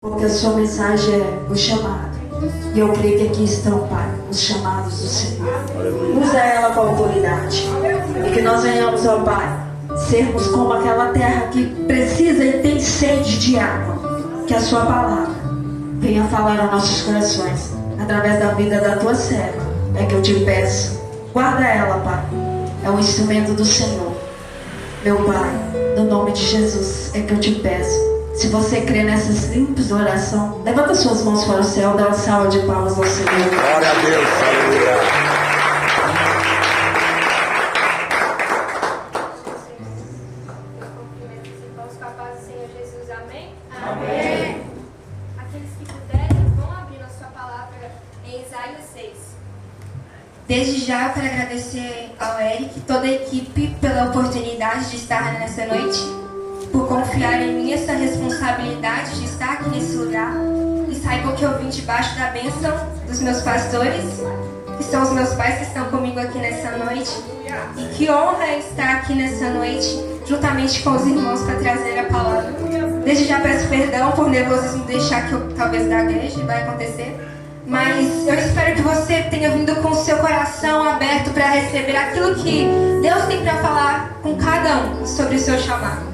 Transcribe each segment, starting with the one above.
Porque a sua mensagem é o chamado. E eu creio que aqui estão, Pai, os chamados do Senhor. Usa ela com autoridade. E que nós venhamos, ó Pai, sermos como aquela terra que precisa e tem sede de água. Que a sua palavra venha falar aos nossos corações, através da vida da tua serva. É que eu te peço, guarda ela, Pai. É um instrumento do Senhor. Meu Pai, no nome de Jesus, é que eu te peço. Se você crê nessa simples oração, levanta suas mãos para o céu, dá uma salva de palmas ao Senhor. Glória a Deus, aleluia. Irmãos, com a paz do Senhor Jesus, amém? Amém. Aqueles que puderem, vão abrir a sua palavra em Isaías 6. Desde já eu quero agradecer ao Eric e toda a equipe pela oportunidade de estar nessa noite, por confiar em mim essa responsabilidade de estar aqui nesse lugar. E saibam que eu vim debaixo da bênção dos meus pastores, que são os meus pais que estão comigo aqui nessa noite. E que honra é estar aqui nessa noite, juntamente com os irmãos, para trazer a palavra. Desde já peço perdão por nervosismo deixar que eu talvez gagueje, vai acontecer. Mas eu espero que você tenha vindo com o seu coração aberto para receber aquilo que Deus tem para falar com cada um sobre o seu chamado.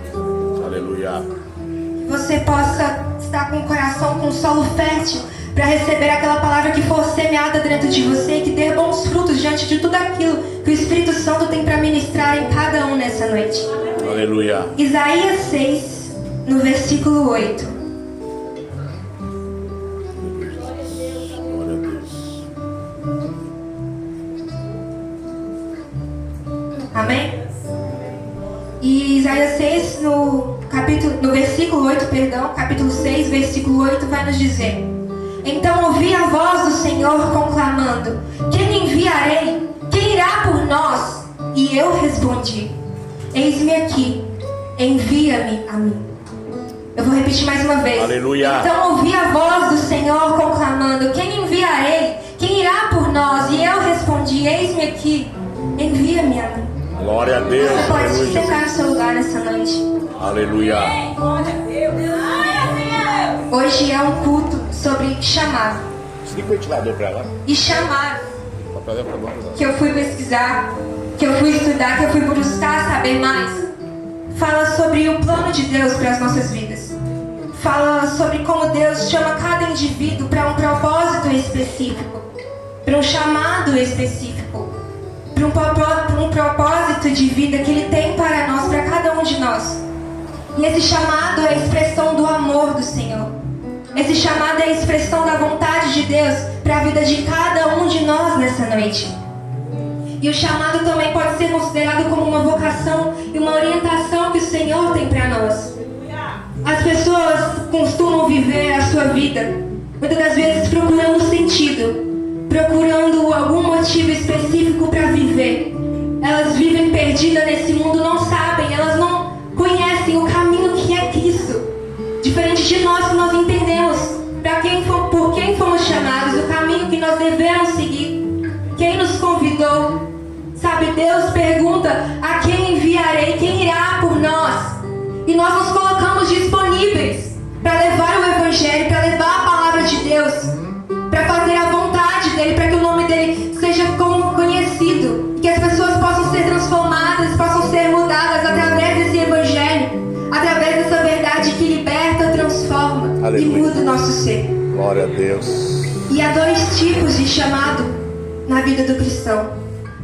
Aleluia. Que você possa estar com o coração com solo fértil para receber aquela palavra que for semeada dentro de você e que dê bons frutos diante de tudo aquilo que o Espírito Santo tem para ministrar em cada um nessa noite. Aleluia. Isaías 6, no versículo 8. Glória a Deus. Amém? E Isaías 6, no versículo 8, capítulo 6, versículo 8, vai nos dizer: Então ouvi a voz do Senhor conclamando: Quem enviarei? Quem irá por nós? E eu respondi: Eis-me aqui, envia-me a mim. Eu vou repetir mais uma vez. Aleluia. Então ouvi a voz do Senhor conclamando: Quem enviarei? Quem irá por nós? E eu respondi: Eis-me aqui, envia-me a mim. Glória a Deus. Você pode se Aleluia. sentar no seu lugar nessa noite. Aleluia. Hoje é um culto sobre chamado. Desliga o ventilador pra lá. E chamado, Papel é pra bom. que eu fui pesquisar, que eu fui estudar, que eu fui buscar saber mais, fala sobre o plano de Deus para as nossas vidas. Fala sobre como Deus chama cada indivíduo para um propósito específico, para um chamado específico, para um propósito de vida que Ele tem para nós, para cada um de nós. E esse chamado é a expressão do amor do Senhor. Esse chamado é a expressão da vontade de Deus para a vida de cada um de nós nessa noite. E o chamado também pode ser considerado como uma vocação e uma orientação que o Senhor tem para nós. As pessoas costumam viver a sua vida, muitas das vezes procurando sentido, procurando algum motivo específico para viver. Elas vivem perdidas nesse mundo, não sabem, elas não conhecem o caminho que é Cristo. Diferente de nós, que nós entendemos por quem fomos chamados, o caminho que nós devemos seguir, quem nos convidou. Sabe, Deus pergunta: a quem enviarei? Quem irá por nós? E nós nos colocamos disponíveis para levar o Evangelho, para levar a palavra de Deus, para fazer a vontade dEle, para que o nome dEle seja conhecido, e que as pessoas possam ser transformadas, possam ser mudadas através desse Evangelho, através dessa verdade que liberta, transforma. Aleluia. E muda o nosso ser. Glória a Deus. E há dois tipos de chamado na vida do cristão.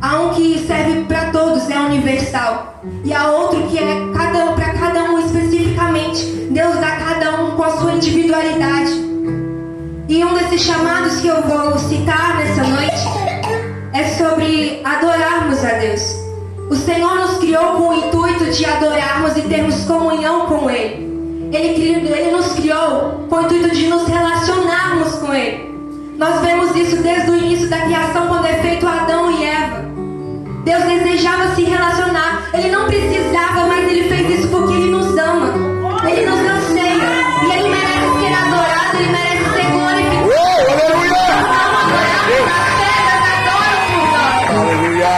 Há um que serve para todos, é universal. E há outro que é para cada um especificamente. Deus dá a cada um com a sua individualidade. E um desses chamados que eu vou citar nessa noite é sobre adorarmos a Deus. O Senhor nos criou com o intuito de adorarmos e termos comunhão com Ele. Ele nos criou com o intuito de nos relacionarmos com Ele. Nós vemos isso desde o início da criação, quando é feito Adão e Eva. Deus desejava se relacionar. Ele não precisava, mas Ele fez isso porque Ele nos ama. Ele nos anseia. E Ele merece ser adorado, Ele merece ser glorificado. Aleluia! As pedras adoram por nós. Aleluia!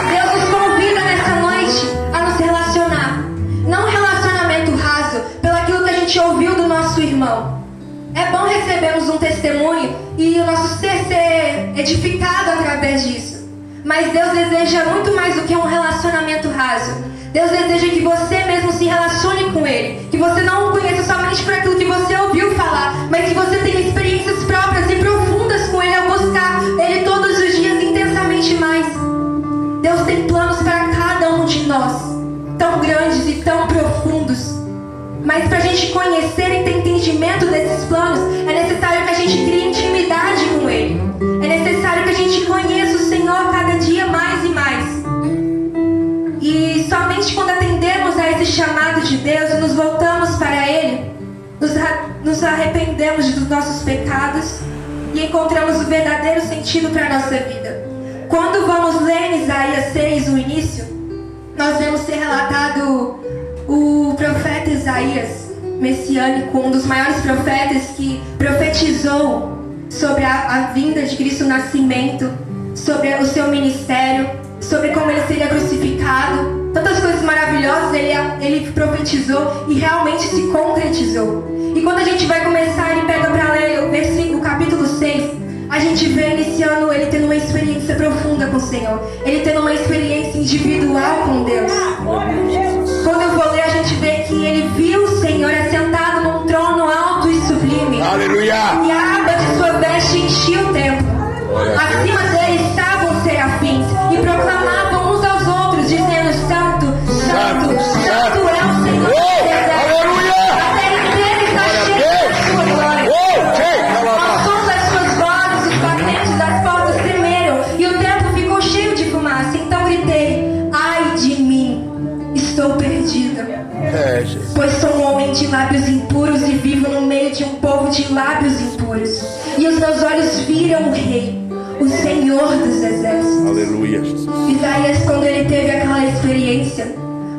Deus nos convida nessa noite a nos relacionar. Não um relacionamento raso, pelo aquilo que a gente ouviu do nosso irmão, É bom recebermos um testemunho e o nosso ser edificado através disso. Mas Deus deseja muito mais do que um relacionamento raso. Deus deseja que você mesmo se relacione com Ele. Que você não o conheça somente por aquilo que você ouviu falar, mas que você tenha experiências próprias e profundas com Ele ao buscar Ele todos os dias intensamente mais. Deus tem planos para cada um de nós, tão grandes e tão profundos. Mas para a gente conhecer e ter entendimento desses planos, é necessário que a gente crie intimidade com Ele. É necessário que a gente conheça o Senhor cada dia mais e mais. E somente quando atendemos a esse chamado de Deus e nos voltamos para Ele, nos arrependemos dos nossos pecados e encontramos o verdadeiro sentido para a nossa vida. Quando vamos ler em Isaías 6, o início, nós vemos ser relatado o profeta Isaías, messiânico, um dos maiores profetas que profetizou sobre a vinda de Cristo, o nascimento, sobre o seu ministério, sobre como ele seria crucificado. Tantas coisas maravilhosas ele profetizou e realmente se concretizou. E quando a gente vai começar, ele pega para ler o capítulo 6, a gente vê iniciando ele tendo uma experiência profunda com o Senhor. Ele tendo uma experiência individual com Deus. Quando eu vou ler, a gente vê que ele viu o Senhor assentado num trono alto e sublime. Aleluia! E a aba de sua veste enchia o templo. Acima dele estavam os serafins e proclamavam uns aos outros, dizendo: Santo, Santo, Santo é o Senhor dos exércitos. Aleluia! A terra inteira está cheia da sua glória. Ao som das suas vozes, os batentes das portas tremeram e o templo ficou cheio de fumaça. Então gritei: ai de mim, estou perdida, pois sou um homem de lábios impuros e vivo no meio de um povo de lábios impuros. E os meus olhos viram o Rei, o Senhor dos exércitos. Aleluia. Isaías, quando ele teve aquela experiência,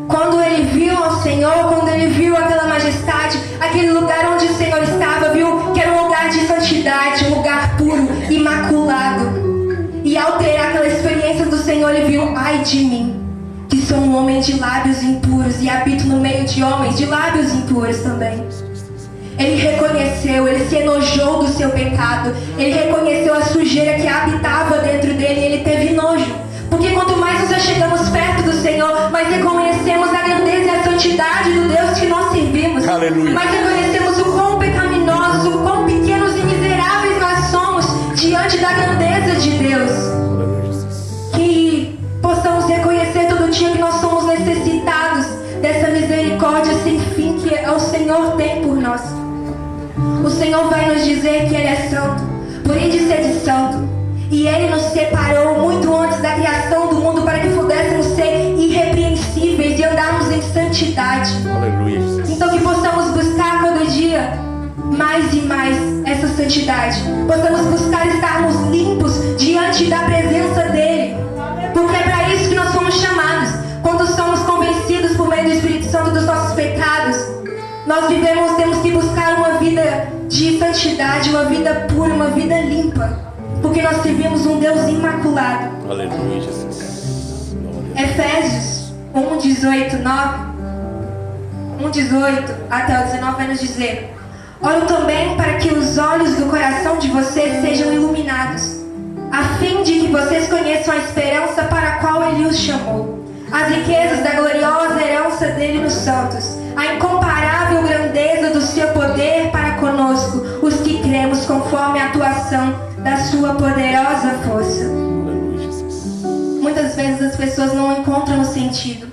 quando ele viu ao Senhor, quando ele viu aquela majestade, aquele lugar onde o Senhor estava, viu que era um lugar de santidade, um lugar puro, imaculado. E ao ter aquela experiência do Senhor, ele viu: ai de mim, que sou um homem de lábios impuros e habito no meio de homens de lábios impuros também. Ele reconheceu, ele se enojou do seu pecado, ele reconheceu a sujeira que habitava dentro dele e ele teve nojo. Porque quanto mais nos chegamos perto do Senhor, mais reconhecemos a grandeza e a santidade do Deus que nós servimos. Aleluia. Mais reconhecemos o quão pecaminosos, o quão pequenos e miseráveis nós somos diante da grandeza de Deus. Que possamos reconhecer todo dia que nós somos necessitados dessa misericórdia sem fim que o Senhor tem por nós. O Senhor vai nos dizer que Ele é santo, por isso de ser santo. E Ele nos separou muito antes da criação do mundo para que pudéssemos ser irrepreensíveis e andarmos em santidade. Aleluia. Então que possamos buscar todo dia mais e mais essa santidade. Possamos buscar estarmos limpos diante da presença dEle. Porque é para isso que nós somos chamados. Quando somos convencidos por meio do Espírito Santo dos nossos pecados, nós temos que buscar uma vida de santidade, uma vida pura, uma vida limpa. Porque nós servimos um Deus imaculado. Aleluia, Jesus. Efésios 1:18 até o 19 vai nos dizer: oro também para que os olhos do coração de vocês sejam iluminados, a fim de que vocês conheçam a esperança para a qual Ele os chamou, as riquezas da gloriosa herança dele nos santos, a incomparável grandeza do seu poder para conosco, os que cremos, conforme a atuação da sua poderosa força. Muitas vezes as pessoas não encontram o sentido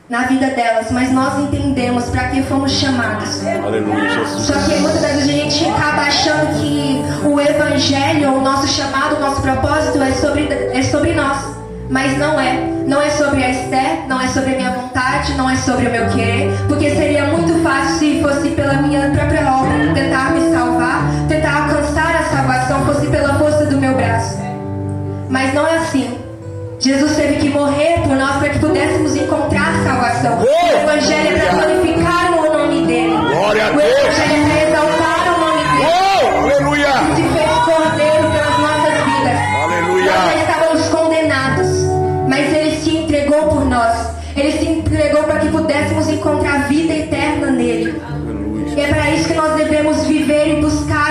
na vida delas, mas nós entendemos para que fomos chamados. Aleluia, Jesus. Só que muitas vezes a gente acaba achando que o evangelho, o nosso chamado, o nosso propósito é sobre nós. Mas não é. Não é sobre a Esther, não é sobre a minha vontade, não é sobre o meu querer. Porque seria muito fácil se fosse pela minha própria obra tentar me salvar, tentar alcançar a salvação, fosse pela força do meu braço. Mas não é assim. Jesus teve que morrer por nós para que pudéssemos encontrar salvação. O evangelho é para glorificar o nome dele. Glória a O Deus. evangelho é para exaltar o nome dele. Aleluia. Ele se fez cordeiro pelas nossas vidas. Aleluia. Nós já estávamos condenados, mas Ele se entregou por nós. Ele se entregou para que pudéssemos encontrar vida eterna nele. Aleluia. E é para isso que nós devemos viver e buscar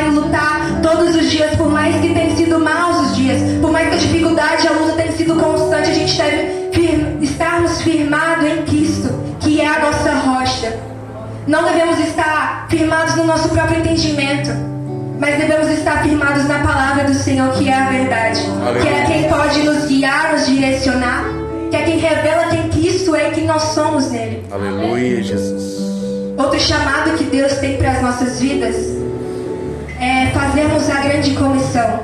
Não devemos estar firmados no nosso próprio entendimento, mas devemos estar firmados na palavra do Senhor, que é a verdade. Aleluia. Que é quem pode nos guiar, nos direcionar, que é quem revela quem Cristo é e quem nós somos nele. Aleluia, Jesus. Outro chamado que Deus tem para as nossas vidas é fazermos a grande comissão,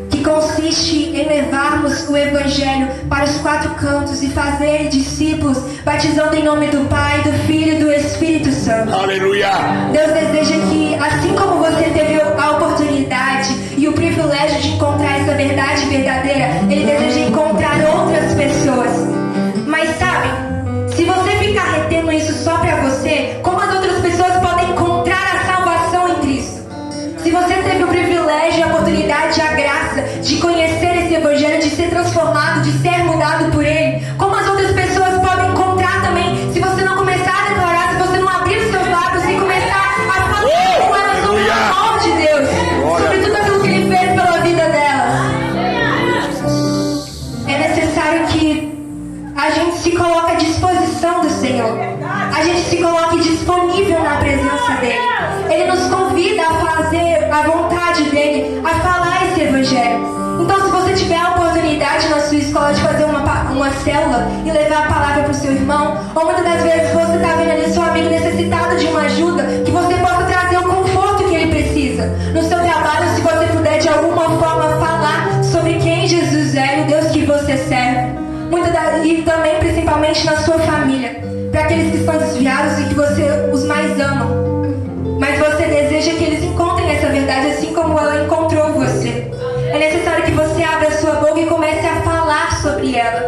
que consiste em levarmos o Evangelho para os 4 cantos e fazer discípulos, batizando em nome do Pai, do Filho e do Espírito Santo. Aleluia. Deus deseja que, assim como você teve a oportunidade e o privilégio de encontrar essa verdade verdadeira, Ele deseja encontrar outras pessoas. Mas sabe, se você ficar retendo isso só para você, como as outras pessoas podem encontrar a salvação em Cristo? Se você teve o privilégio, a oportunidade, a graça de conhecer esse Evangelho, de ser transformado, de ser mudado por Ele, como as outras pessoas podem encontrar também, se você não começar a declarar, se você não abrir os seus lábios e começar a falar com elas sobre o amor de Deus, sobre tudo aquilo que Ele fez pela vida delas? É necessário que a gente se coloque à disposição do Senhor, a gente se coloque disponível na presença dEle. Ele nos convida a fazer a vontade dEle, a falar esse Evangelho. Então, se você tiver a oportunidade na sua escola de fazer uma célula e levar a palavra para o seu irmão, ou muitas das vezes você está vendo ali seu amigo necessitado de uma ajuda, que você possa trazer o conforto que ele precisa. No seu trabalho, se você puder de alguma forma falar sobre quem Jesus é e o Deus que você serve. E também, principalmente, na sua família, para aqueles que estão desviados e que você os mais ama. Mas você deseja que eles encontrem essa verdade assim como ela encontrou você. É necessário que você abra a sua boca e comece a falar sobre ela.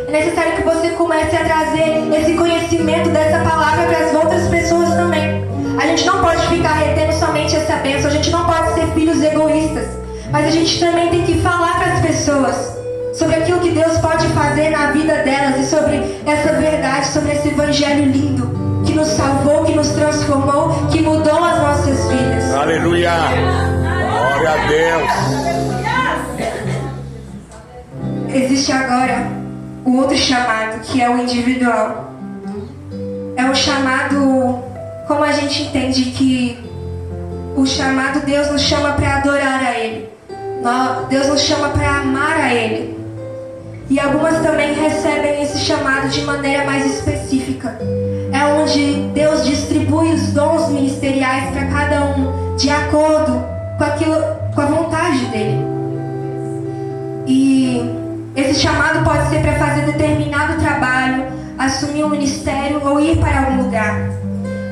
É necessário que você comece a trazer esse conhecimento dessa palavra para as outras pessoas também. A gente não pode ficar retendo somente essa bênção, a gente não pode ser filhos egoístas, mas a gente também tem que falar para as pessoas sobre aquilo que Deus pode fazer na vida delas e sobre essa verdade, sobre esse Evangelho lindo que nos salvou, que nos transformou, que mudou as nossas vidas. Aleluia. Glória a Deus. Existe agora o outro chamado, que é o individual. É um chamado, como a gente entende que o chamado, Deus nos chama para adorar a Ele. Deus nos chama para amar a Ele. E algumas também recebem esse chamado de maneira mais específica. É onde Deus distribui os dons ministeriais para cada um, de acordo com a vontade dele. E esse chamado pode ser para fazer determinado trabalho, assumir um ministério ou ir para algum lugar.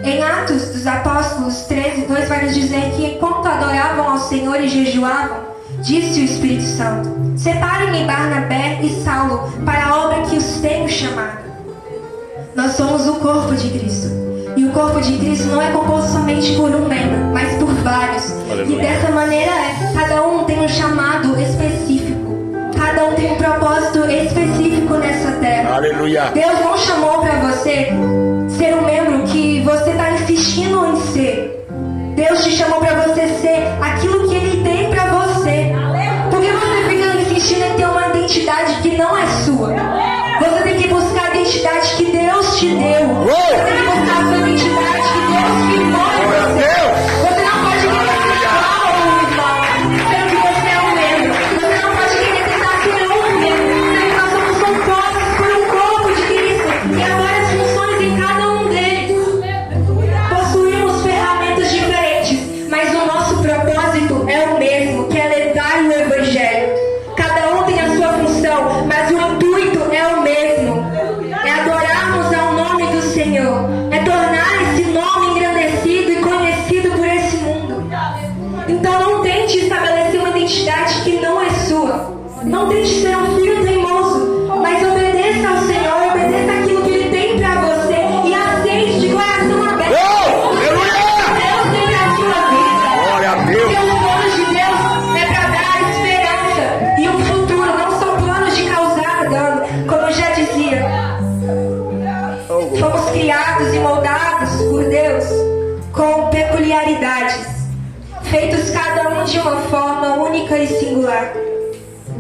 Em Atos dos Apóstolos 13:2 vai nos dizer que enquanto adoravam ao Senhor e jejuavam, disse o Espírito Santo: separem-me Barnabé e Saulo para a obra que os tenho chamado. Nós somos o corpo de Cristo. E o corpo de Cristo não é composto somente por um membro, mas por vários. Aleluia. E dessa maneira cada um tem um chamado específico. Cada um tem um propósito específico nessa terra. Aleluia. Deus não chamou para você ser um membro que você está insistindo em ser. Deus te chamou para você ser aquilo que Ele tem para você. Por que você fica insistindo em ter uma identidade que não é sua? Você tem que buscar a identidade que Deus te deu. Você tem que buscar a sua identidade que Deus firmou em você. Você não pode querer ser igual ao irmão, sendo que você é um membro. Você não pode querer tentar ser um membro, sendo que nós somos compostos por um corpo de Cristo e há várias funções em cada um deles. Possuímos ferramentas diferentes, mas o nosso propósito é o mesmo, que é levar o Evangelho. Cada um tem a sua função, mas o intuito é o mesmo. É adorarmos ao nome do Senhor. É tornar esse nome engrandecido e conhecido por esse mundo. Então não tente estabelecer uma identidade que não é sua. Não tente ser um filho teimoso, mas obedeça ao Senhor, obedeça aquilo que Ele tem para você e aceite de coração aberto. Deus tem para a sua vida. Glória a Deus. Porque os planos de Deus é para dar esperança e um futuro, não são planos de causar dano, como eu já dizia. Fomos criados e moldados por Deus com peculiaridades, feitos cada um de uma forma única e singular,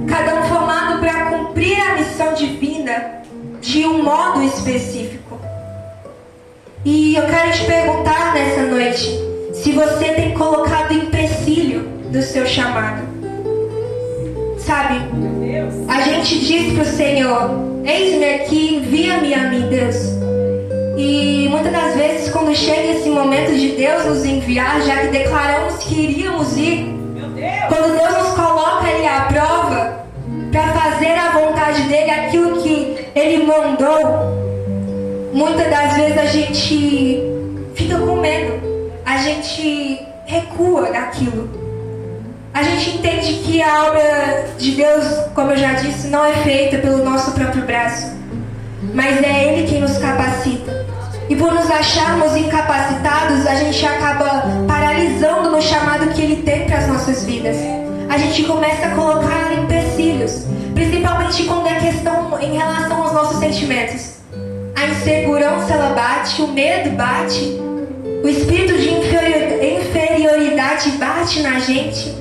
cada um formado para cumprir a missão divina de um modo específico. E eu quero te perguntar nessa noite se você tem colocado empecilho no seu chamado. Sabe, a gente diz pro Senhor: eis-me aqui, envia-me a mim, Deus. E muitas das vezes, quando chega esse momento de Deus nos enviar, já que declaramos que iríamos ir, quando Deus nos coloca ali à prova para fazer a vontade dele, aquilo que ele mandou, muitas das vezes a gente fica com medo, a gente recua daquilo. A gente entende que a obra de Deus, como eu já disse, não é feita pelo nosso próprio braço, mas é Ele quem nos capacita. E por nos acharmos incapacitados, a gente acaba paralisando no chamado que Ele tem para as nossas vidas. A gente começa a colocar empecilhos, principalmente quando é questão em relação aos nossos sentimentos. A insegurança, ela bate, o medo bate, o espírito de inferioridade bate na gente,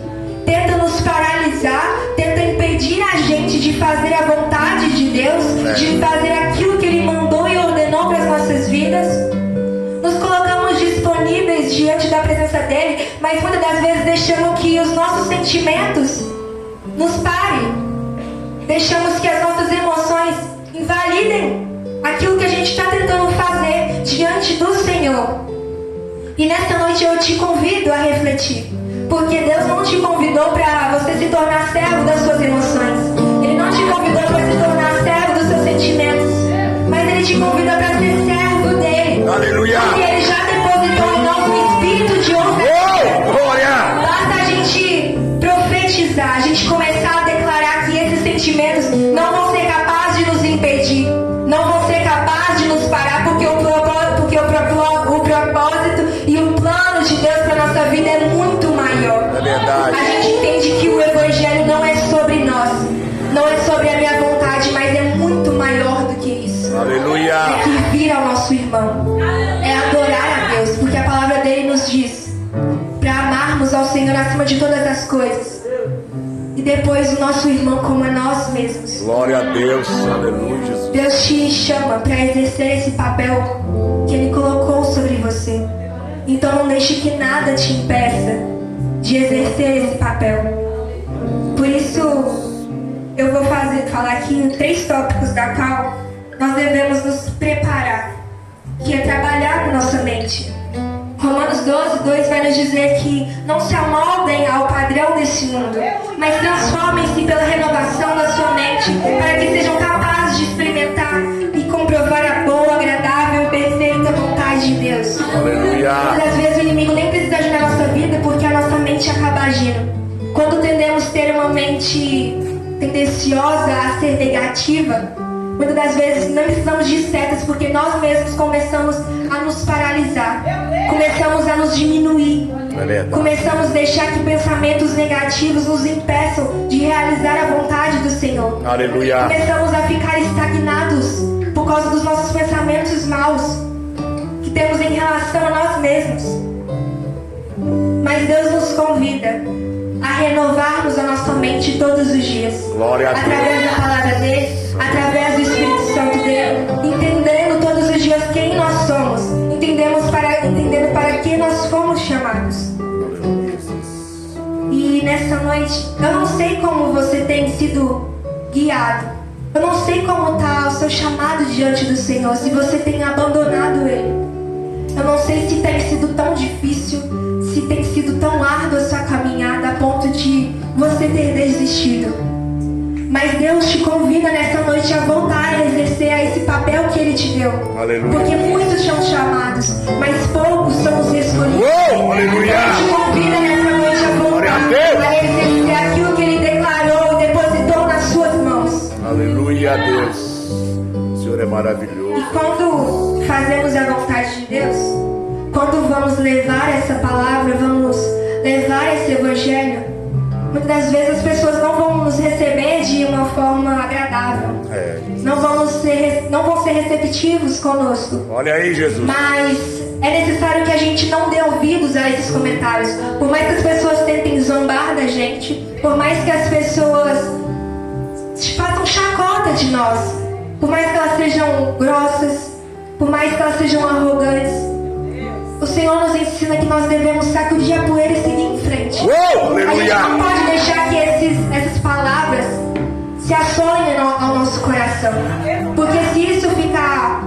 tenta nos paralisar, tenta impedir a gente de fazer a vontade de Deus, de fazer aquilo que Ele mandou e ordenou para as nossas vidas. Nos colocamos disponíveis diante da presença dEle, mas muitas das vezes deixamos que os nossos sentimentos nos parem, deixamos que as nossas emoções invalidem aquilo que a gente está tentando fazer diante do Senhor. E nessa noite eu te convido a refletir, porque Deus não te convidou para você se tornar servo das suas emoções. Ele não te convidou para se tornar servo dos seus sentimentos, mas Ele te convida para ser servo dEle. Aleluia! Porque Ele já depositou em nós um espírito de ousadia. Glória! Basta a gente profetizar, a gente começar a declarar que esses sentimentos não vão ser capazes de nos impedir, não vão ser capazes de nos parar, porque o propósito e o plano de Deus para a nossa vida é muito maior. É verdade. A gente entende que o Evangelho não é sobre nós, não é sobre a minha vontade, mas é muito maior do que isso. Aleluia! É servir ao nosso irmão, é adorar a Deus, porque a palavra dele nos diz para amarmos ao Senhor acima de todas as coisas, e depois o nosso irmão como a nós mesmos. Glória a Deus! Aleluia, Jesus! Deus te chama para exercer esse papel que Ele colocou sobre você. Então não deixe que nada te impeça de exercer esse papel. Por isso, eu vou falar aqui em 3 tópicos da qual nós devemos nos preparar, que é trabalhar com nossa mente. Romanos 12:2 vai nos dizer que não se amoldem ao padrão desse mundo, mas transformem-se pela renovação da sua mente, para que sejam capazes de experimentar e comprovar a boa, agradável e perfeita vontade de Deus. Aleluia! Muitas vezes o inimigo nem precisa agir na nossa vida, porque a nossa mente acaba agindo. Quando tendemos a ter uma mente tendenciosa a ser negativa, muitas das vezes não precisamos de setas, porque nós mesmos começamos a nos paralisar, começamos a nos diminuir, começamos a deixar que pensamentos negativos nos impeçam de realizar a vontade do Senhor. Aleluia! Começamos a ficar estagnados por causa dos nossos pensamentos maus que temos em relação a nós mesmos. Mas Deus nos convida a renovarmos a nossa mente todos os dias, Glória a Deus! através da palavra dele, através do Espírito Santo dele, entendendo todos os dias quem nós somos, entendendo para que nós fomos chamados. E nessa noite, eu não sei como você tem sido guiado, eu não sei como está o seu chamado diante do Senhor, se você tem abandonado Ele. Eu não sei se tem sido tão difícil, se tem sido tão árdua a sua caminhada a ponto de você ter desistido. Mas Deus te convida nessa noite a voltar a exercer esse papel que Ele te deu. Aleluia! Porque muitos são chamados, mas poucos são os escolhidos. Uou, aleluia! Deus te convida nessa noite a Glória a voltar Deus! a exercer aquilo que Ele declarou e depositou nas suas mãos. Aleluia, Deus! O Senhor é maravilhoso. E quando fazemos a vontade de Deus, quando vamos levar essa palavra, vamos levar esse evangelho, muitas das vezes as pessoas não vão nos receber de uma forma agradável. Não vão ser receptivos conosco. Olha aí, Jesus! Mas é necessário que a gente não dê ouvidos a esses comentários. Por mais que as pessoas tentem zombar da gente, por mais que as pessoas façam chacota de nós, por mais que elas sejam grossas, por mais que elas sejam arrogantes, o Senhor nos ensina que nós devemos sacudir a poeira e seguir em frente. Uou, A gente aleluia. não pode deixar que essas palavras se assolem ao nosso coração. Porque se isso ficar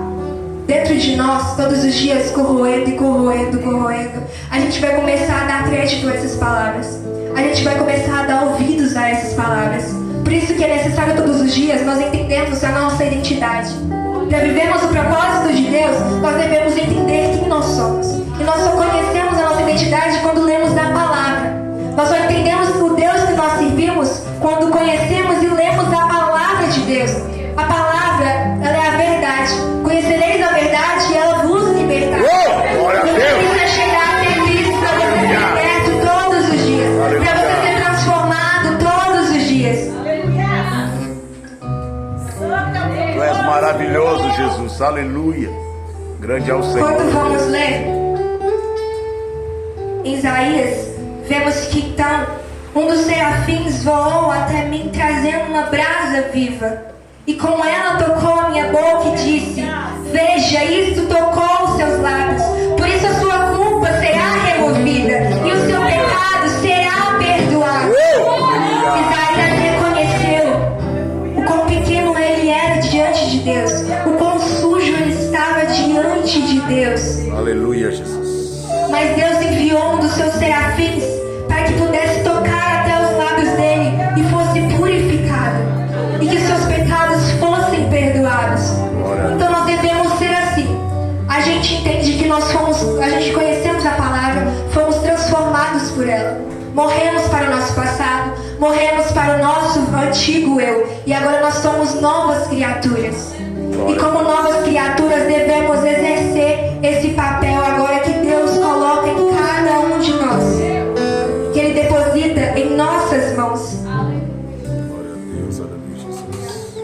dentro de nós, todos os dias, corroendo, a gente vai começar a dar crédito a essas palavras. A gente vai começar a dar ouvidos a essas palavras. Por isso que é necessário todos os dias nós entendermos a nossa identidade. Para vivermos o propósito de Deus, nós devemos entender quem nós somos. E nós só conhecemos a nossa identidade quando lemos a palavra. Nós só entendemos o Deus que nós servimos quando conhecemos e lemos a palavra de Deus. A palavra, ela é a verdade. Conhecereis a verdade e ela vos libertará. Glória a Você Deus. precisa chegar até Cristo para você ser liberto todos os dias. Para você ser transformado todos os dias. Tu és maravilhoso, Jesus. Aleluia. Grande é o Senhor. Quando vamos ler em Isaías, vemos que então um dos serafins voou até mim trazendo uma brasa viva. E com ela tocou a minha boca e disse: veja, isto tocou os seus lábios. Por isso a sua culpa será removida e o seu pecado será perdoado. Isaías reconheceu o quão pequeno ele era diante de Deus, o quão sujo ele estava diante de Deus. Aleluia, Jesus. Mas Deus enviou um dos seus serafins para que pudesse tocar até os lábios dele e fosse purificado, e que seus pecados fossem perdoados. Então nós devemos ser assim. A gente entende que a gente conhecemos a palavra, fomos transformados por ela. Morremos para o nosso passado, morremos para o nosso antigo eu, e agora nós somos novas criaturas. E como novas criaturas devemos exercer esse papel agora que Deus coloca em cada um de nós, que Ele deposita em nossas mãos. Glória a Deus, aleluia, Jesus.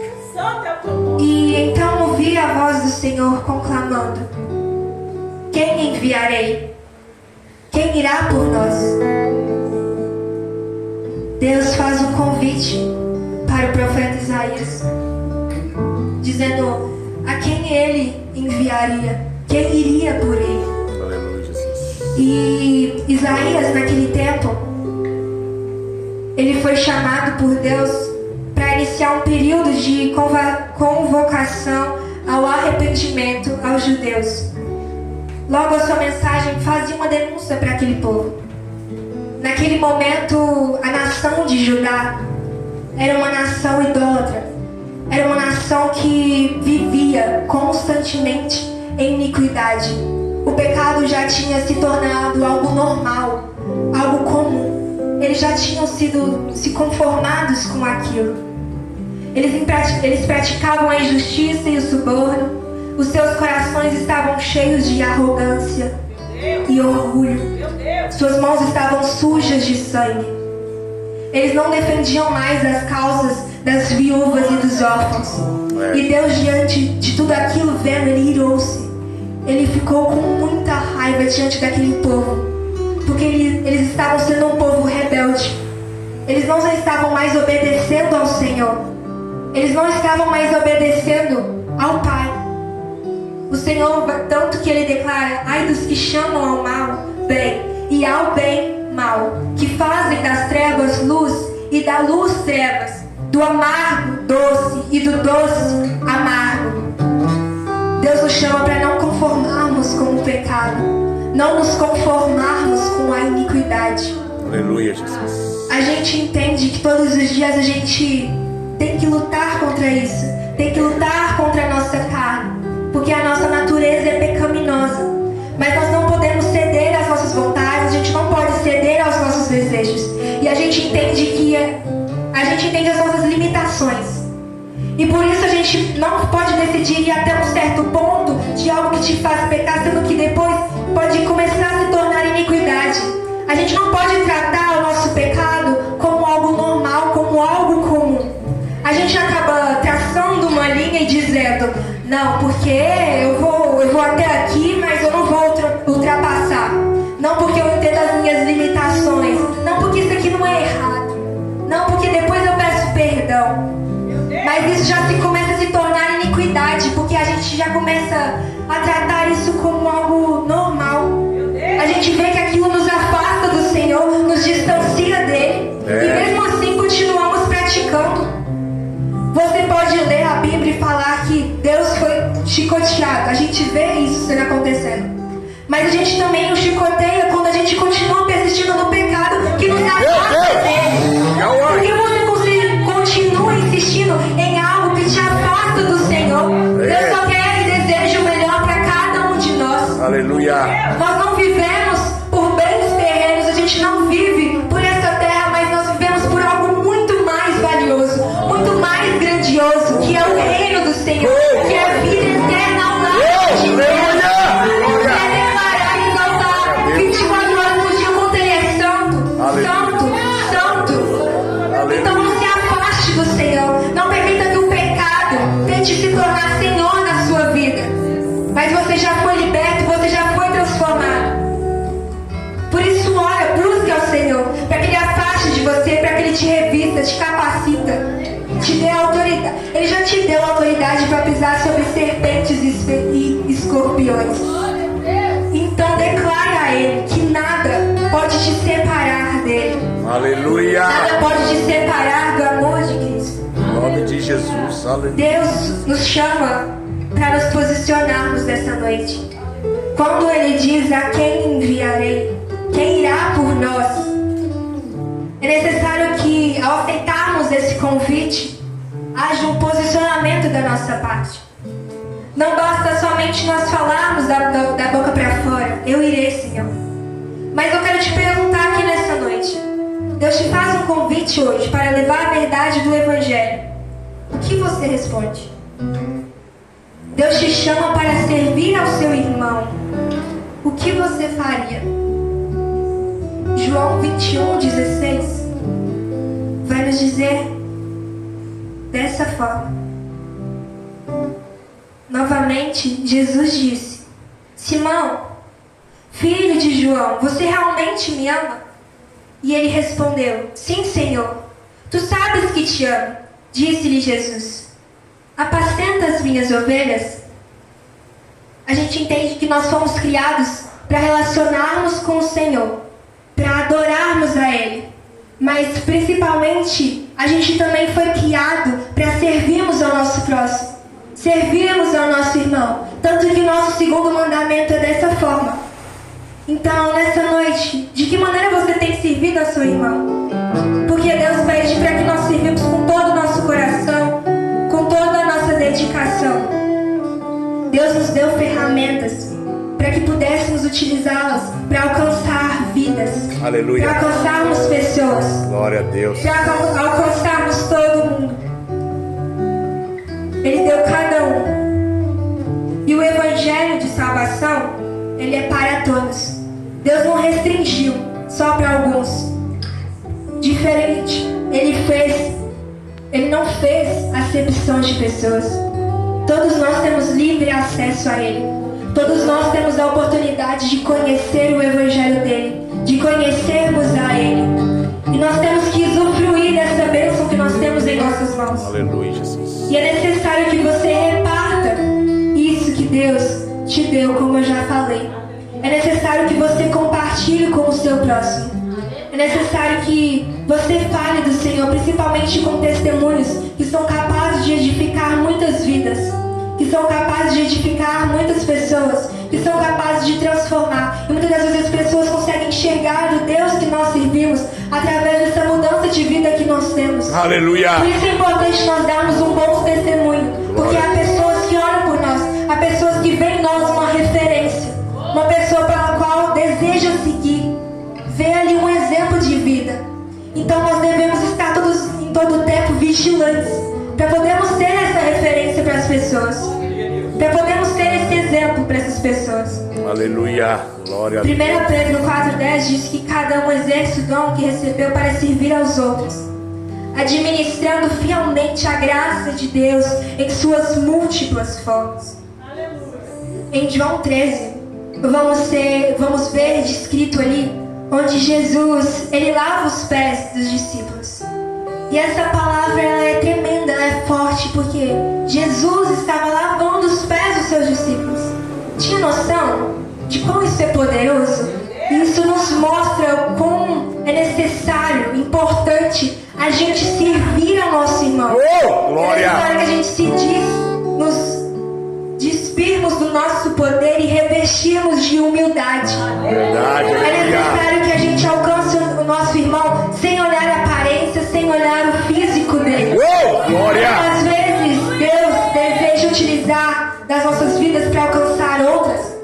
E então ouvi a voz do Senhor conclamando: quem enviarei? Quem irá por nós? Deus faz um convite para o profeta Isaías, dizendo a quem ele enviaria, quem iria por ele. Aleluia, Jesus. E Isaías, naquele tempo, ele foi chamado por Deus para iniciar um período de convocação ao arrependimento aos judeus. Logo, a sua mensagem fazia uma denúncia para aquele povo. Naquele momento, a nação de Judá era uma nação idólatra. Era uma nação que vivia constantemente em iniquidade. O pecado já tinha se tornado algo normal, algo comum. Eles já tinham se conformados com aquilo. Eles praticavam a injustiça e o suborno. Os seus corações estavam cheios de arrogância e orgulho. Suas mãos estavam sujas de sangue. Eles não defendiam mais as causas das viúvas e dos órfãos. E Deus, diante de tudo aquilo, vendo, ele irou-se. Ele ficou com muita raiva diante daquele povo, porque eles estavam sendo um povo rebelde. Eles não estavam mais obedecendo ao Senhor. Eles não estavam mais obedecendo ao Pai. O Senhor, tanto que ele declara: ai dos que chamam ao mal bem, e ao bem mal, que fazem das trevas luz e da luz trevas, do amargo doce e do doce amargo. Deus nos chama para não conformarmos com o pecado, não nos conformarmos com a iniquidade. Aleluia, Jesus. A gente entende que todos os dias a gente tem que lutar contra isso, tem que lutar contra a nossa carne, porque a nossa natureza é pecaminosa. Mas nós não podemos ceder às nossas vontades, a gente não pode ceder aos nossos desejos. E a gente entende as nossas limitações. E por isso a gente não pode decidir ir até um certo ponto de algo que te faz pecar, sendo que depois pode começar a se tornar iniquidade. A gente não pode tratar o nosso pecado como algo normal, como algo comum. A gente acaba traçando uma linha e dizendo: não, porque eu vou até aqui, mas eu não vou ultrapassar. Não porque eu entendo as minhas limitações. Não porque isso aqui não é errado. Não porque depois eu peço perdão. Mas isso já começa a se tornar iniquidade, porque a gente gente já começa a tratar isso como algo normal. A gente vê que aquilo nos afasta do Senhor, nos distancia dele. E mesmo assim continuamos praticando. Você pode ler a Bíblia e falar que Deus foi chicoteado. A gente vê isso sendo acontecendo. Mas a gente também o chicoteia quando a gente continua persistindo no pecado que nos afasta dele. Porque você continua insistindo em algo que te afasta do Senhor. Deus só quer e deseja o melhor para cada um de nós. Aleluia. Nós não vivemos por bens terrenos, a gente não vive por essa terra, mas nós vivemos por algo muito mais valioso, muito mais grandioso, que é o reino do Senhor, que é a vida eterna ao lado de Deus. É declarar e exaltar 24 horas por dia quanto Ele é santo, santo, santo. Então não se afaste do Senhor, não permita que o pecado tente se tornar Senhor na sua vida. Mas você já foi liberto, você já foi transformado. Por isso ora, busque ao Senhor, para que Ele afaste de você, para que Ele te revista, te capacita, te dê autoridade. Ele já te deu autoridade para pisar sobre serpentes e escorpiões. Então declare a Ele que nada pode te separar dele. Aleluia. Nada pode te separar do amor de Cristo. Em nome de Jesus. Aleluia. Deus nos chama para nos posicionarmos nessa noite. Quando Ele diz a quem enviarei, quem irá por nós, é necessário que ao aceitarmos esse convite, haja um posicionamento da nossa parte. Não basta somente nós falarmos da boca para fora, eu irei, Senhor. Mas eu quero te perguntar aqui nessa noite. Deus te faz um convite hoje para levar a verdade do Evangelho. O que você responde? Deus te chama para servir ao seu irmão. O que você faria? João 21:16 vai nos dizer dessa forma. Novamente, Jesus disse: Simão, filho de João, você realmente me ama? E ele respondeu: Sim, Senhor, tu sabes que te amo. Disse-lhe Jesus: Apacenta as minhas ovelhas. A gente entende que nós fomos criados para relacionarmos com o Senhor, para adorarmos a Ele. Mas principalmente, a gente também foi criado para servirmos ao nosso próximo, servirmos ao nosso irmão. Tanto que nosso segundo mandamento é dessa forma. Então, nessa noite, de que maneira você tem servido ao seu irmão? Porque Deus pede para que nós servimos com todo o nosso coração, com toda a nossa dedicação. Deus nos deu ferramentas para que pudéssemos utilizá-las para alcançar vidas. Aleluia. Para alcançarmos pessoas. Glória a Deus. Para alcançarmos todo mundo. Ele deu cada um. E o Evangelho de salvação, ele é para todos. Deus não restringiu só para alguns. Diferente, Ele não fez acepção de pessoas. Todos nós temos livre acesso a Ele. Todos nós temos a oportunidade de conhecer o Evangelho dele, de conhecermos a Ele. E nós temos que usufruir dessa bênção que nós temos em nossas mãos. Aleluia, Jesus. E é necessário que você reparta isso que Deus te deu, como eu já falei. É necessário que você compartilhe com o seu próximo. É necessário que você fale do Senhor, principalmente com testemunhos que são capazes de edificar muitas vidas, que são capazes de edificar muitas pessoas, que são capazes de transformar. E muitas das vezes as pessoas conseguem enxergar o Deus que nós servimos através dessa mudança de vida que nós temos. Aleluia. Por isso é importante nós darmos um bom testemunho, porque há pessoas que oram por nós, há pessoas que veem em nós uma referência, uma pessoa pela qual desejam seguir, ver ali um exemplo de vida. Então nós devemos estar todos em todo o tempo vigilantes, para podermos ter essa referência para as pessoas, para podermos ter esse exemplo para essas pessoas. Aleluia, glória a Deus. 1 Pedro 4,10 diz que cada um exerce o dom que recebeu para servir aos outros, administrando fielmente a graça de Deus em suas múltiplas formas. Em João 13, vamos ver descrito ali, onde Jesus, ele lava os pés dos discípulos. E essa palavra, ela é tremenda, ela é forte, porque Jesus estava lavando os pés dos noção de como isso é poderoso? Isso nos mostra o quão é necessário, importante a gente servir ao nosso irmão. Glória! É necessário que a gente nos despirmos do nosso poder e revestirmos de humildade. Verdade, É necessário que a gente alcance o nosso irmão sem olhar a aparência, sem olhar o físico dele. Glória! Às vezes Deus deseja utilizar das nossas vidas para alcançar outras,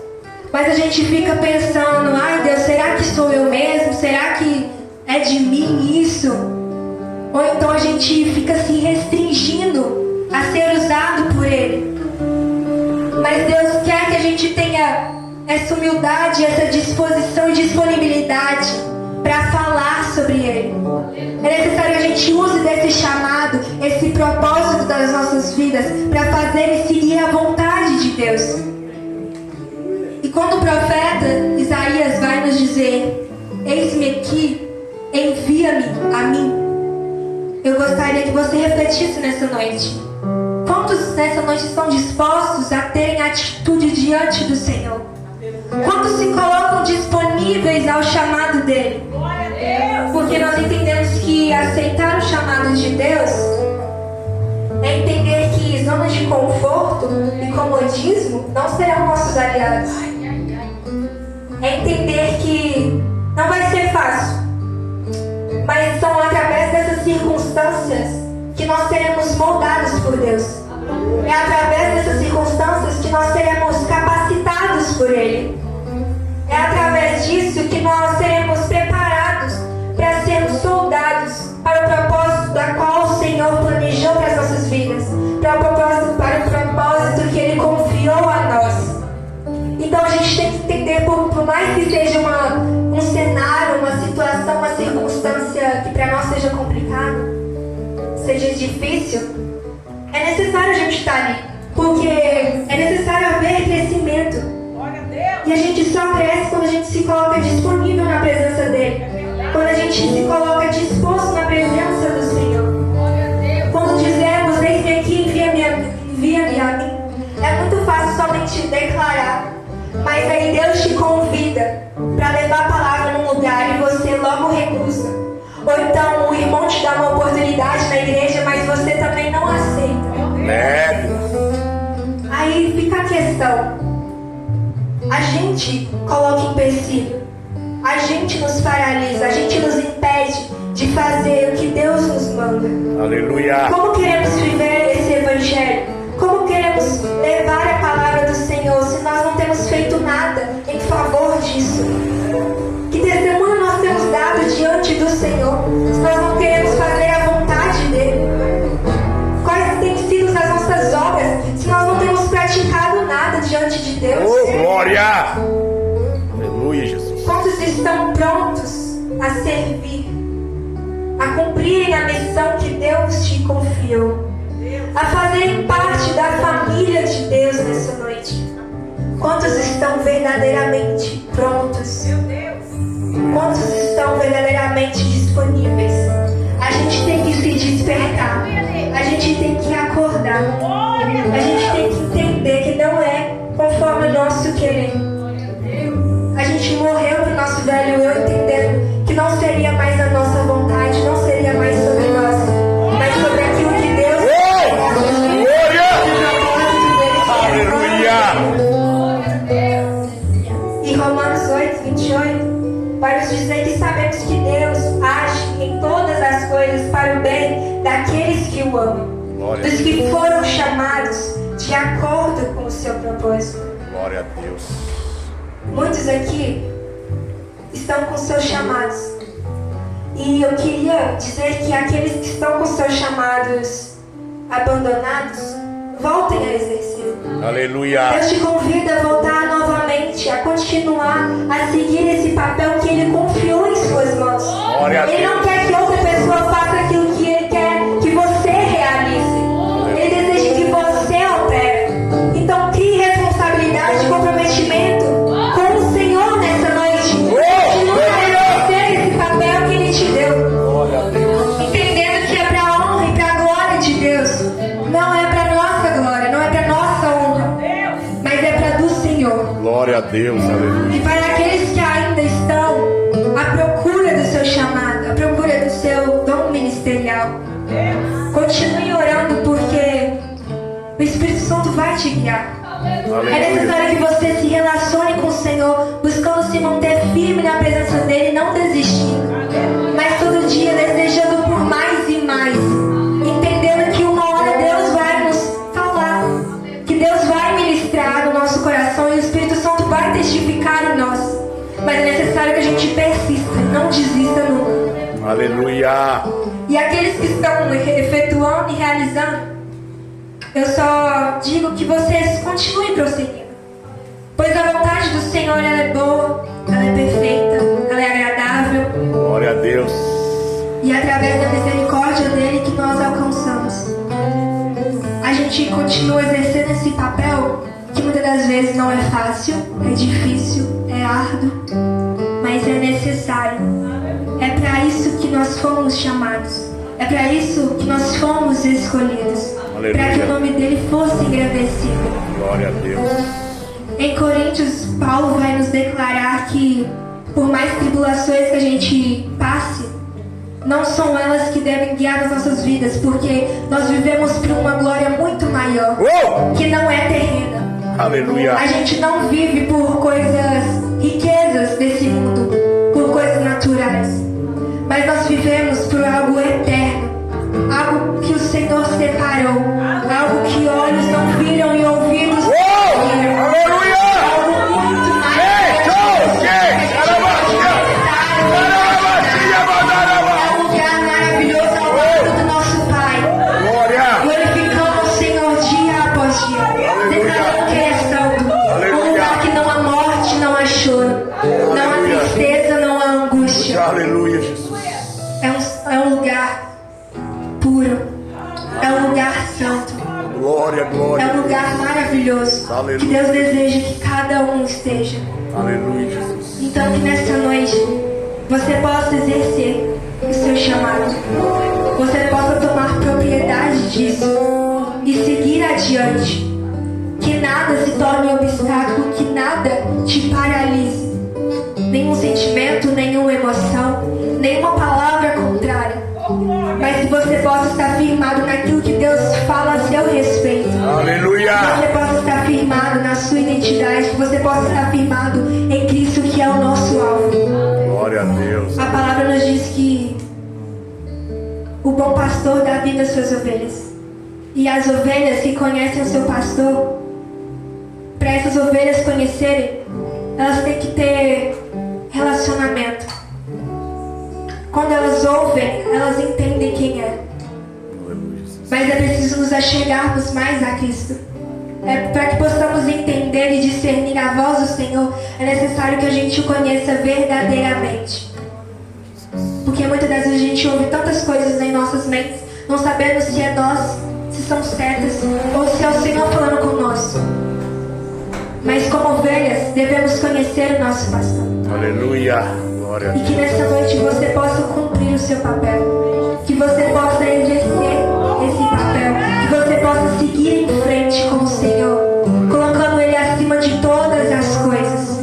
mas a gente fica pensando: ai Deus, será que sou eu mesmo? Será que é de mim isso? Ou então a gente fica se restringindo a ser usado por Ele. Mas Deus quer que a gente tenha essa humildade, essa disposição e disponibilidade para falar sobre Ele. É necessário que a gente use desse chamado, esse propósito das nossas vidas, para fazer e seguir a vontade de Deus. E quando o profeta Isaías vai nos dizer: eis-me aqui, envia-me a mim, eu gostaria que você refletisse nessa noite. Quantos nessa noite estão dispostos a terem atitude diante do Senhor? Quantos se colocam disponíveis ao chamado dele? Porque nós entendemos que aceitar o chamado de Deus é entender que zonas de conforto e comodismo não serão nossos aliados. É entender que não vai ser fácil, mas são através dessas circunstâncias que nós seremos moldados por Deus. É através dessas circunstâncias que nós seremos capacitados por Ele. É através disso que nós seremos preparados para sermos soldados para o propósito da qual o Senhor planejou para as nossas vidas, para o propósito que Ele confiou a nós. Então a gente tem que entender, por mais que seja um cenário, uma situação, uma circunstância que para nós seja complicada, seja difícil, é necessário a gente estar ali, porque é necessário haver crescimento. E a gente só cresce quando a gente se coloca disponível na presença dele, quando a gente se coloca disposto na presença do Senhor. Quando dizemos: eis-me aqui, envia-me a mim, é muito fácil somente declarar, mas aí Deus te convida para levar a palavra num lugar e você logo recusa. Ou então o irmão te dá uma oportunidade na igreja, mas você também não aceita. Aí fica a questão: a gente coloca empecilho, a gente nos paralisa, a gente nos impede de fazer o que Deus nos manda. Aleluia! Como queremos viver esse evangelho? Como queremos levar a palavra do Senhor se nós não temos feito nada em favor disso? Que testemunho nós temos dado diante do Senhor se nós não queremos fazer a vontade dele? Quais têm sido as nossas obras se nós não temos praticado nada diante de Deus? Glória! Aleluia, Jesus! Quantos estão prontos a servir, a cumprirem a missão que Deus te confiou, a fazerem parte da família de Deus nessa noite? Quantos estão verdadeiramente prontos? Quantos estão verdadeiramente disponíveis? A gente tem que se despertar. A gente tem que acordar. A gente tem que entender que não é conforme o nosso querer. A gente morreu pro nosso velho eu, entendendo que não seria mais a nossa vontade, não seria mais sobre nós, mas sobre aquilo que Deus Aleluia! E Romanos 8:28 vai nos dizer que sabemos que Deus age em todas as coisas para o bem daqueles que o amam, dos que foram chamados de acordo com o seu propósito. Glória a Deus. Muitos aqui estão com seus chamados, e eu queria dizer que aqueles que estão com seus chamados abandonados, voltem a exercer. Aleluia! Deus te convida a voltar novamente, a continuar a seguir esse papel que Ele confiou em suas mãos. Glória a Ele não Deus. quer que outra pessoa faça aquilo que Ele quer que você realize. Ele deseja que você opere. Então crie responsabilidade e comprometimento com o Senhor nessa noite. Continue a exercer esse papel que Ele te deu. Glória a Deus. Entendendo que é para a honra e para a glória de Deus. Não é para nossa glória, não é para nossa honra, mas é para do Senhor. Deus, aleluia. E para aqueles que ainda estão à procura do seu chamado, à procura do seu dom ministerial, continue orando, porque o Espírito Santo vai te guiar. É necessário que você se relacione com o Senhor, buscando se manter firme na presença dEle e não desistir. Mas todo dia desejando por mais e mais, entendendo que uma hora Deus vai nos falar, que Deus vai ministrar no nosso coração e o Espírito Santo vai testificar em nós. Mas é necessário que a gente persista, não desista nunca. Aleluia. E aqueles que estão efetuando e realizando, eu só digo que vocês continuem prosseguindo. Pois a vontade do Senhor ela é boa, ela é perfeita, ela é agradável. Glória a Deus. E é através da misericórdia dele que nós alcançamos. A gente continua exercendo esse papel que muitas das vezes não é fácil, é difícil, é árduo, mas é necessário. É para isso que nós fomos chamados. É para isso que nós fomos escolhidos. Para que o nome dele fosse engrandecido. Glória a Deus. Em Coríntios, Paulo vai nos declarar que por mais tribulações que a gente passe, não são elas que devem guiar as nossas vidas, porque nós vivemos por uma glória muito maior, que não é terrena. Aleluia. A gente não vive por coisas, riquezas desse mundo, por coisas naturais, mas nós vivemos por algo eterno, algo que o Senhor separou, algo que olhos não viram e ouvidos não ouviram. Aleluia. Algo muito mais é um lugar maravilhoso ao lado do nosso Pai. Glória. Glorificando o Senhor dia após dia, declarando que Ele é santo. Um lugar que não há morte, não há choro, não há tristeza, não há angústia. Aleluia, Jesus. É um lugar puro, é um lugar santo, Glória, é glória. um lugar maravilhoso, Aleluia. que Deus deseja que cada um esteja. Aleluia, Jesus. Então que nessa noite você possa exercer o seu chamado, você possa tomar propriedade disso e seguir adiante, que nada se torne obstáculo, que nada te paralise, nenhum sentimento, nenhuma emoção, nenhuma palavra contrária, mas que você possa estar firmado naquilo que Deus fala a seu respeito. Aleluia. Que você possa estar firmado na sua identidade, que você possa estar firmado em Cristo, que é o nosso alvo. Glória a Deus. A palavra nos diz que o bom pastor dá vida às suas ovelhas. E as ovelhas que conhecem o seu pastor, para essas ovelhas conhecerem, elas têm que ter relacionamento. Quando elas ouvem, elas entendem quem é. Mas é preciso nos achegarmos mais a Cristo. Para que possamos entender e discernir a voz do Senhor, é necessário que a gente o conheça verdadeiramente. Porque muitas das vezes a gente ouve tantas coisas em nossas mentes, não sabendo se é nós, se são certas, ou se é o Senhor falando conosco. Mas como ovelhas, devemos conhecer o nosso pastor. Aleluia. Glória a E que Deus. nessa noite você possa cumprir o seu papel. Que você possa exercer esse papel. Que você possa seguir em frente com o Senhor, colocando Ele acima de todas as coisas.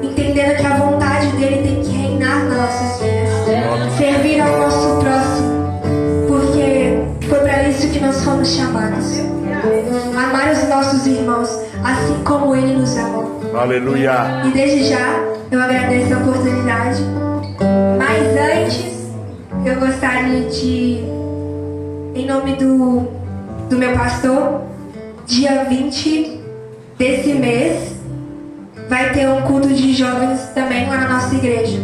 Entendendo que a vontade dEle tem que reinar nas nossas vidas. Servir ao nosso próximo. Porque foi para isso que nós fomos chamados. Amar os nossos irmãos, assim como Ele nos amou. Aleluia. E desde já, eu agradeço a oportunidade. Mas antes, eu gostaria de, em nome do meu pastor, dia 20 desse mês, vai ter um culto de jovens também lá na nossa igreja.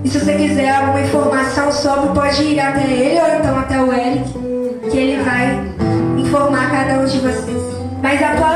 E se você quiser alguma informação sobre, pode ir até ele ou então até o Eric, que ele vai informar cada um de vocês. Mas após